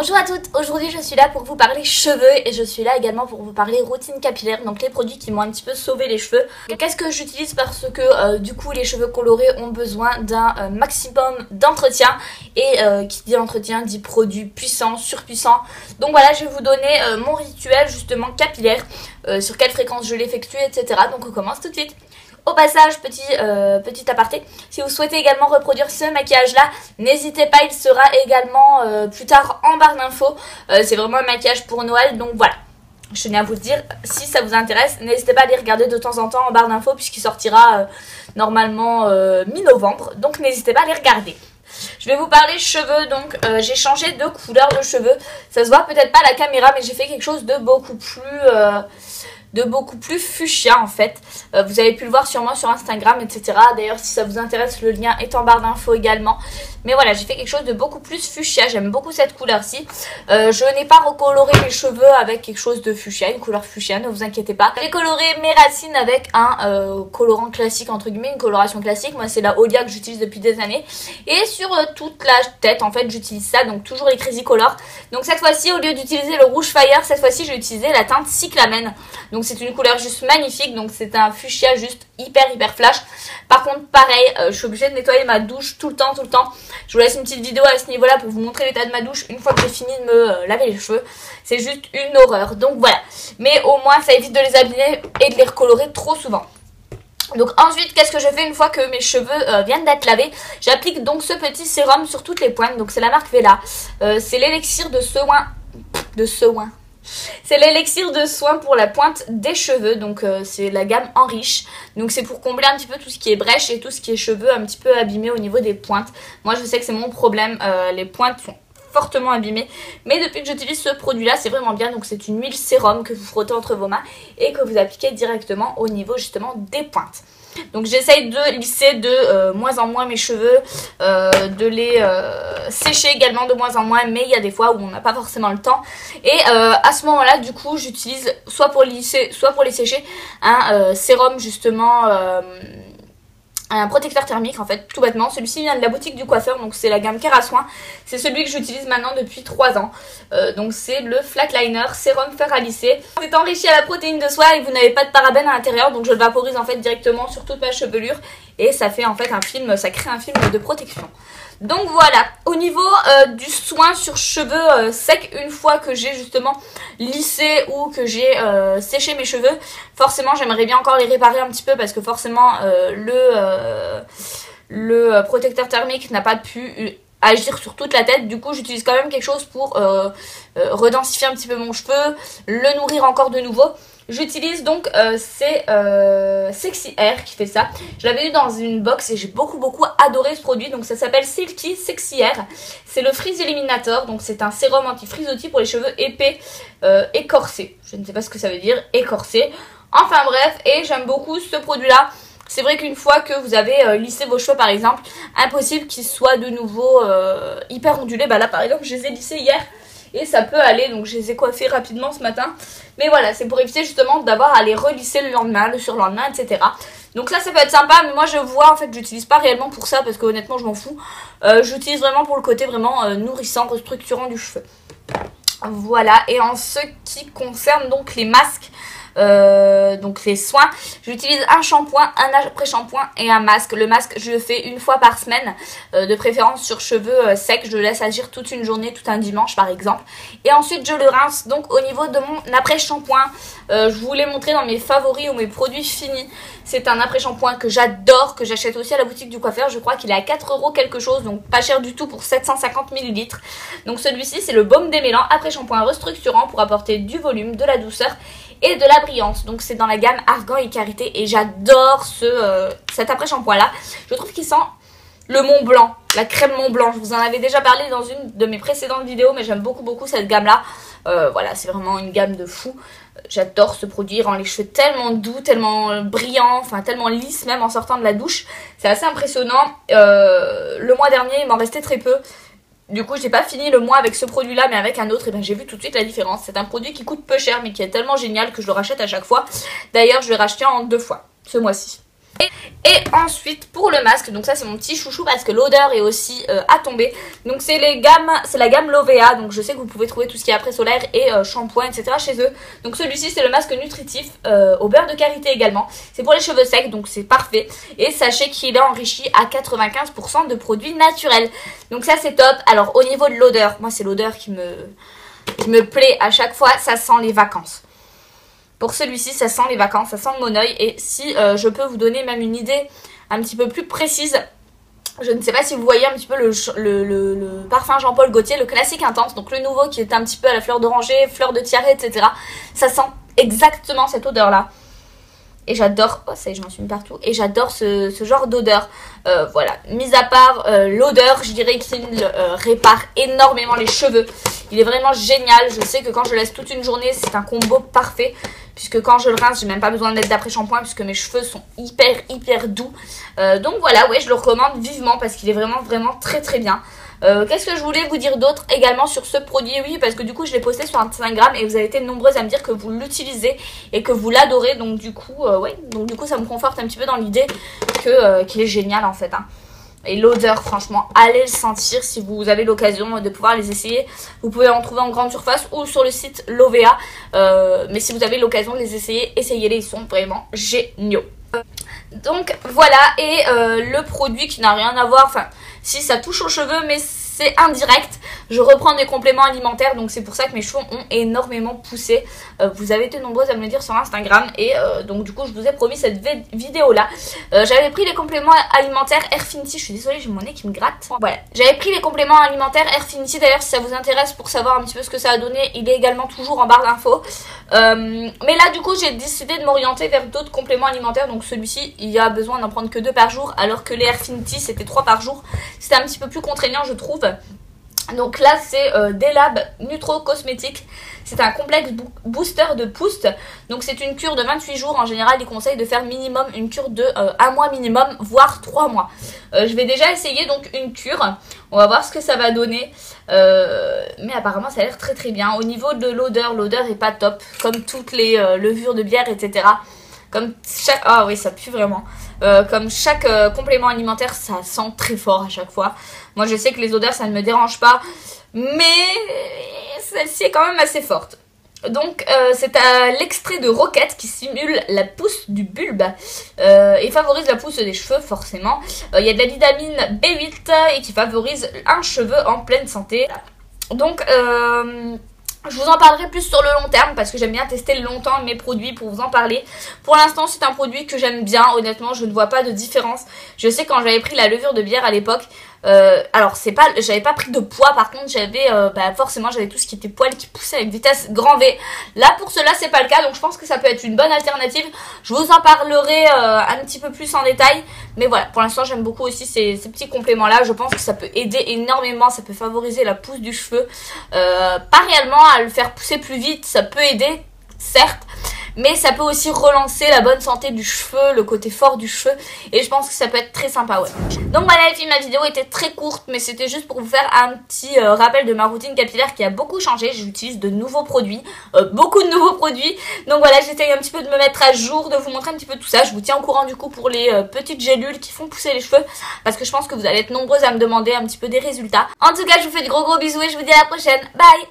Bonjour à toutes, aujourd'hui je suis là pour vous parler cheveux et je suis là également pour vous parler routine capillaire, donc les produits qui m'ont un petit peu sauvé les cheveux. Qu'est-ce que j'utilise parce que du coup les cheveux colorés ont besoin d'un maximum d'entretien et qui dit entretien dit produit puissant, surpuissant. Donc voilà, je vais vous donner mon rituel justement capillaire, sur quelle fréquence je l'effectue, etc. Donc on commence tout de suite. Au passage, petit aparté, si vous souhaitez également reproduire ce maquillage là, n'hésitez pas, il sera également plus tard en barre d'infos. C'est vraiment un maquillage pour Noël, donc voilà. Je tenais à vous le dire, si ça vous intéresse, n'hésitez pas à aller regarder de temps en temps en barre d'infos puisqu'il sortira normalement mi-novembre, donc n'hésitez pas à aller regarder. Je vais vous parler cheveux, donc j'ai changé de couleur de cheveux. Ça se voit peut-être pas à la caméra, mais j'ai fait quelque chose de beaucoup plus fuchsia en fait. Vous avez pu le voir sûrement sur Instagram, etc. D'ailleurs, si ça vous intéresse, le lien est en barre d'infos également. Mais voilà, j'ai fait quelque chose de beaucoup plus fuchsia. J'aime beaucoup cette couleur-ci. Je n'ai pas recoloré mes cheveux avec quelque chose de fuchsia, une couleur fuchsia, ne vous inquiétez pas. J'ai coloré mes racines avec un colorant classique, entre guillemets, une coloration classique. Moi, c'est la Olia que j'utilise depuis des années. Et sur toute la tête, en fait, j'utilise ça. Donc, toujours les Crazy Color. Donc, cette fois-ci, au lieu d'utiliser le rouge Fire, cette fois-ci, j'ai utilisé la teinte Cyclamen. Donc, c'est une couleur juste magnifique. Donc, c'est un fuchsia juste hyper flash. Par contre, pareil, je suis obligée de nettoyer ma douche tout le temps. Je vous laisse une petite vidéo à ce niveau-là pour vous montrer l'état de ma douche une fois que j'ai fini de me laver les cheveux. C'est juste une horreur. Donc, voilà. Mais au moins, ça évite de les abîmer et de les recolorer trop souvent. Donc ensuite, qu'est-ce que je fais une fois que mes cheveux viennent d'être lavés? J'applique donc ce petit sérum sur toutes les pointes. Donc c'est la marque Vela. C'est l'élixir de soin. C'est l'élixir de soin pour la pointe des cheveux. Donc c'est la gamme Enriche. Donc c'est pour combler un petit peu tout ce qui est brèche et tout ce qui est cheveux un petit peu abîmés au niveau des pointes. Moi je sais que c'est mon problème. Les pointes sont fortement abîmé, mais depuis que j'utilise ce produit là c'est vraiment bien. Donc c'est une huile sérum que vous frottez entre vos mains et que vous appliquez directement au niveau justement des pointes. Donc j'essaye de lisser de moins en moins mes cheveux, de les sécher également de moins en moins, mais il y a des fois où on n'a pas forcément le temps et à ce moment là du coup j'utilise soit pour lisser soit pour les sécher un sérum justement, un protecteur thermique en fait, tout bêtement. Celui-ci vient de la boutique du coiffeur, donc c'est la gamme Kerasoin. C'est celui que j'utilise maintenant depuis 3 ans. Donc c'est le Flatliner Sérum Fer à lisser. C'est enrichi à la protéine de soie et vous n'avez pas de parabènes à l'intérieur, donc je le vaporise en fait directement sur toute ma chevelure et ça fait en fait un film, ça crée un film de protection. Donc voilà, au niveau du soin sur cheveux secs, une fois que j'ai justement lissé ou que j'ai séché mes cheveux, forcément j'aimerais bien encore les réparer un petit peu parce que forcément le protecteur thermique n'a pas pu agir sur toute la tête. Du coup j'utilise quand même quelque chose pour redensifier un petit peu mon cheveu, le nourrir encore de nouveau. J'utilise donc c'est Sexy Air qui fait ça. Je l'avais eu dans une box et j'ai beaucoup adoré ce produit. Donc ça s'appelle Silky Sexy Air. C'est le Frizz Eliminator. Donc c'est un sérum anti-frizzotis pour les cheveux épais écorcés. Je ne sais pas ce que ça veut dire, écorcés. Enfin bref, et j'aime beaucoup ce produit là. C'est vrai qu'une fois que vous avez lissé vos cheveux par exemple, impossible qu'ils soient de nouveau hyper ondulés. Bah là par exemple je les ai lissés hier et ça peut aller, donc je les ai coiffés rapidement ce matin. Mais voilà, c'est pour éviter justement d'avoir à les relisser le lendemain, le surlendemain, etc. Donc ça peut être sympa, mais moi je vois en fait j'utilise pas réellement pour ça parce que honnêtement je m'en fous. J'utilise vraiment pour le côté vraiment nourrissant, restructurant du cheveu. Voilà, et en ce qui concerne donc les masques, donc les soins, j'utilise un shampoing, un après-shampoing et un masque. Le masque je le fais une fois par semaine, de préférence sur cheveux secs. Je le laisse agir toute une journée, tout un dimanche par exemple, et ensuite je le rince. Donc au niveau de mon après-shampoing, je vous l'ai montré dans mes favoris ou mes produits finis. C'est un après-shampoing que j'adore, que j'achète aussi à la boutique du coiffeur. Je crois qu'il est à 4 € quelque chose, donc pas cher du tout pour 750 ml. Donc celui-ci c'est le baume démêlant après-shampoing restructurant pour apporter du volume, de la douceur et de la brillance. Donc c'est dans la gamme Argan et Karité et j'adore cet après-shampoing là. Je trouve qu'il sent le Mont Blanc, la crème Mont Blanc. Je vous en avais déjà parlé dans une de mes précédentes vidéos, mais j'aime beaucoup cette gamme là. Voilà, c'est vraiment une gamme de fou. J'adore ce produit, il rend les cheveux tellement doux, tellement brillants, enfin tellement lisses même en sortant de la douche. C'est assez impressionnant. Le mois dernier il m'en restait très peu. Du coup j'ai pas fini le mois avec ce produit là, mais avec un autre et ben j'ai vu tout de suite la différence. C'est un produit qui coûte peu cher mais qui est tellement génial que je le rachète à chaque fois. D'ailleurs je l'ai racheté en 2 fois ce mois-ci. Et ensuite pour le masque, donc ça c'est mon petit chouchou parce que l'odeur est aussi à tomber. Donc c'est la gamme Lovea, donc je sais que vous pouvez trouver tout ce qui est après solaire et shampoing etc chez eux. Donc celui-ci c'est le masque nutritif au beurre de karité également. C'est pour les cheveux secs donc c'est parfait. Et sachez qu'il est enrichi à 95% de produits naturels. Donc ça c'est top. Alors au niveau de l'odeur, moi c'est l'odeur qui me plaît à chaque fois, ça sent les vacances. Pour celui-ci, ça sent les vacances, ça sent le monoeil. Et si je peux vous donner même une idée un petit peu plus précise, je ne sais pas si vous voyez un petit peu le parfum Jean-Paul Gaultier, le classique intense. Donc le nouveau qui est un petit peu à la fleur d'oranger, fleur de tiare, etc. Ça sent exactement cette odeur-là. Et j'adore, oh ça y est je m'en suis mis partout, et j'adore ce genre d'odeur. Voilà, mis à part l'odeur, je dirais qu'il répare énormément les cheveux. Il est vraiment génial, je sais que quand je laisse toute une journée, c'est un combo parfait. Puisque quand je le rince, j'ai même pas besoin de mettre d'après-shampoing puisque mes cheveux sont hyper doux. Donc voilà, ouais, je le recommande vivement parce qu'il est vraiment très bien. Qu'est-ce que je voulais vous dire d'autre également sur ce produit? Oui, parce que du coup je l'ai posté sur Instagram et vous avez été nombreuses à me dire que vous l'utilisez et que vous l'adorez. Donc du coup, ouais, donc du coup ça me conforte un petit peu dans l'idée qu'il est génial en fait. Hein. Et l'odeur, franchement, allez le sentir si vous avez l'occasion de pouvoir les essayer. Vous pouvez en trouver en grande surface ou sur le site Lovea. Mais si vous avez l'occasion de les essayer, essayez-les, ils sont vraiment géniaux. Donc voilà, et le produit qui n'a rien à voir, enfin si ça touche aux cheveux mais c'est indirect, je reprends des compléments alimentaires, donc c'est pour ça que mes cheveux ont énormément poussé. Vous avez été nombreuses à me le dire sur Instagram et donc du coup je vous ai promis cette vidéo là. J'avais pris les compléments alimentaires Airfinity, je suis désolée j'ai mon nez qui me gratte. Voilà, j'avais pris les compléments alimentaires Airfinity, d'ailleurs si ça vous intéresse pour savoir un petit peu ce que ça a donné, il est également toujours en barre d'infos. Mais là du coup j'ai décidé de m'orienter vers d'autres compléments alimentaires, donc celui-ci il y a besoin d'en prendre que 2 par jour alors que les Airfinity c'était 3 par jour. C'était un petit peu plus contraignant je trouve. Donc là c'est Delab Nutro Cosmétique. C'est un complexe booster de Pouste. Donc c'est une cure de 28 jours. En général ils conseillent de faire minimum une cure de 1 mois minimum, voire 3 mois. Je vais déjà essayer donc une cure. On va voir ce que ça va donner. Mais apparemment ça a l'air très bien. Au niveau de l'odeur, l'odeur est pas top. Comme toutes les levures de bière, etc. Comme chaque... Ah oui, ça pue vraiment. Comme chaque complément alimentaire, ça sent très fort à chaque fois. Moi, je sais que les odeurs, ça ne me dérange pas. Mais celle-ci est quand même assez forte. Donc, c'est l'extrait de roquette qui simule la pousse du bulbe et favorise la pousse des cheveux, forcément. Il y a de la vitamine B8 et qui favorise un cheveu en pleine santé. Donc... je vous en parlerai plus sur le long terme parce que j'aime bien tester longtemps mes produits pour vous en parler. Pour l'instant c'est un produit que j'aime bien, honnêtement je ne vois pas de différence. Je sais quand j'avais pris la levure de bière à l'époque, alors c'est pas, j'avais pas pris de poids, par contre j'avais forcément j'avais tout ce qui était poils qui poussait avec vitesse grand V. Là pour cela c'est pas le cas, donc je pense que ça peut être une bonne alternative. Je vous en parlerai un petit peu plus en détail. Mais voilà, pour l'instant j'aime beaucoup aussi ces petits compléments là. Je pense que ça peut aider énormément, ça peut favoriser la pousse du cheveu. Pas réellement à le faire pousser plus vite, ça peut aider certes, mais ça peut aussi relancer la bonne santé du cheveu, le côté fort du cheveu, et je pense que ça peut être très sympa, ouais. Donc voilà les filles, ma vidéo était très courte, mais c'était juste pour vous faire un petit rappel de ma routine capillaire qui a beaucoup changé. J'utilise de nouveaux produits, beaucoup de nouveaux produits, donc voilà, j'essaye un petit peu de me mettre à jour, de vous montrer un petit peu tout ça. Je vous tiens au courant du coup pour les petites gélules qui font pousser les cheveux, parce que je pense que vous allez être nombreuses à me demander un petit peu des résultats. En tout cas, je vous fais de gros bisous et je vous dis à la prochaine, bye.